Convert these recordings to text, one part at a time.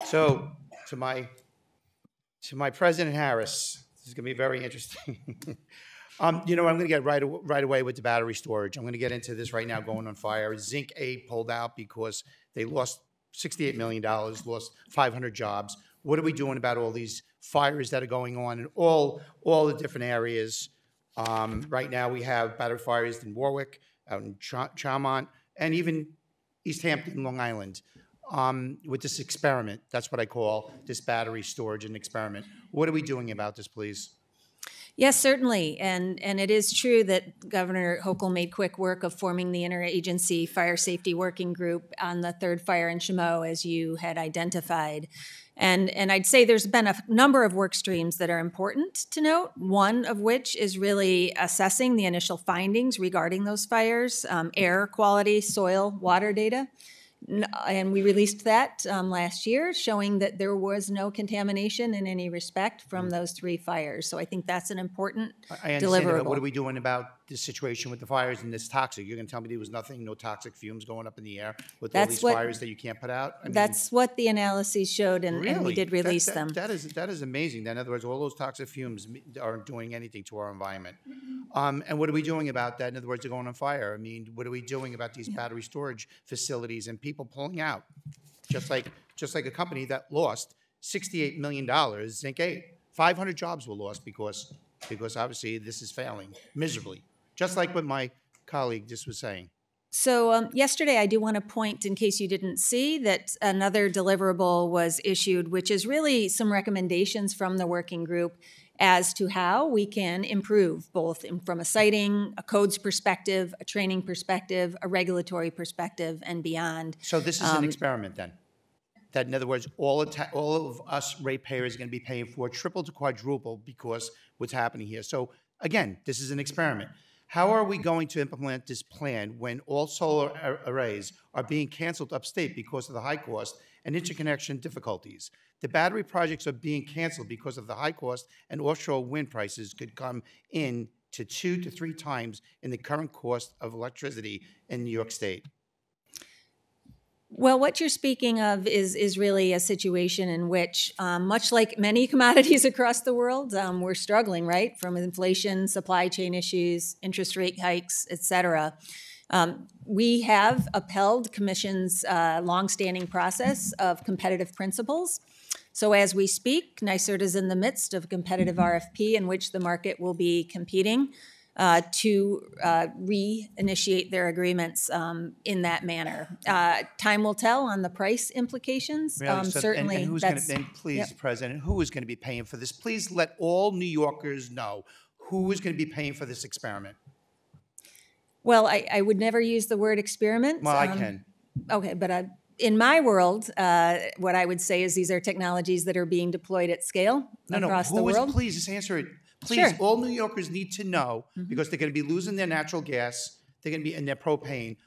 So to my President Harris, this is going to be very interesting. You know, I'm going to get right away with the battery storage. I'm going to get into this right now. Going on fire. Zinc 8 pulled out because they lost $68 million, lost 500 jobs. What are we doing about all these fires that are going on in all the different areas? Right now, we have battery fires in Warwick, out in Charmont, and even East Hampton, Long Island. With this experiment, that's what I call this battery storage and experiment. What are we doing about this, please? Yes, certainly. And it is true that Governor Hochul made quick work of forming the interagency fire safety working group on the third fire in Chameau, as you had identified. And I'd say there's been a number of work streams that are important to note, one of which is really assessing the initial findings regarding those fires, air quality, soil, water data. And we released that last year, showing that there was no contamination in any respect from those 3 fires. So I think that's an important deliverable. What are we doing about this situation with the fires and this toxic? You're going to tell me there was nothing, no toxic fumes going up in the air with all these fires that you can't put out? I mean, that's what the analyses showed, and, really? and we did release them. That is amazing. In other words, all those toxic fumes aren't doing anything to our environment. And what are we doing about that? In other words, they're going on fire. I mean, what are we doing about these battery storage facilities and people pulling out? Just like a company that lost $68 million, Zinc 8. 500 jobs were lost because obviously this is failing miserably. Just like what my colleague just was saying. So yesterday, I do want to point, in case you didn't see, that another deliverable was issued, which is really some recommendations from the working group as to how we can improve, both from a siting, a codes perspective, a training perspective, a regulatory perspective, and beyond. So this is an experiment then? That, in other words, all of us ratepayers are going to be paying for triple to quadruple because what's happening here. So again, this is an experiment. How are we going to implement this plan when all solar arrays are being canceled upstate because of the high cost and interconnection difficulties? The battery projects are being canceled because of the high cost, and offshore wind prices could come in to 2 to 3 times in the current cost of electricity in New York State. Well, what you're speaking of is really a situation in which, much like many commodities across the world, we're struggling, right, from inflation, supply chain issues, interest rate hikes, et cetera. We have upheld Commission's longstanding process of competitive principles. So as we speak, NYSERDA is in the midst of a competitive RFP in which the market will be competing to reinitiate their agreements in that manner. Time will tell on the price implications. Really? Certainly, and who's going to, please, yep. President, who is going to be paying for this? Please let all New Yorkers know who is going to be paying for this experiment. Well, I would never use the word experiment. Well, I can. Okay, but in my world, what I would say is these are technologies that are being deployed at scale across the world. Please, just answer it. Please, sure. All New Yorkers need to know, because they're going to be losing their natural gas, they're going to be in their propane.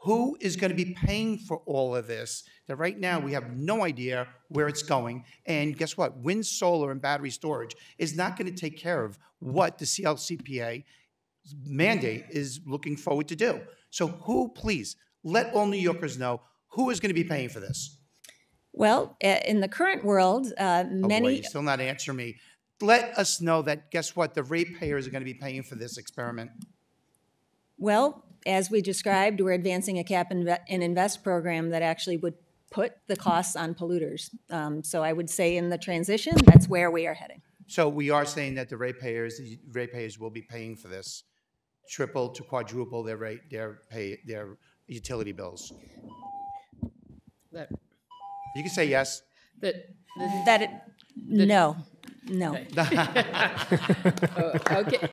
Who is going to be paying for all of this? That right now we have no idea where it's going. And guess what? Wind, solar, and battery storage is not going to take care of what the CLCPA mandate is looking forward to do. So who, please, let all New Yorkers know who is going to be paying for this? Well, in the current world, many... Oh boy, you're still not answering me. Let us know that, guess what, the ratepayers are going to be paying for this experiment. Well, as we described, we're advancing a cap and invest program that actually would put the costs on polluters. So I would say in the transition, that's where we are heading. So we are saying that the ratepayers will be paying for this, triple to quadruple their utility bills. You can say yes. No. Okay. Okay.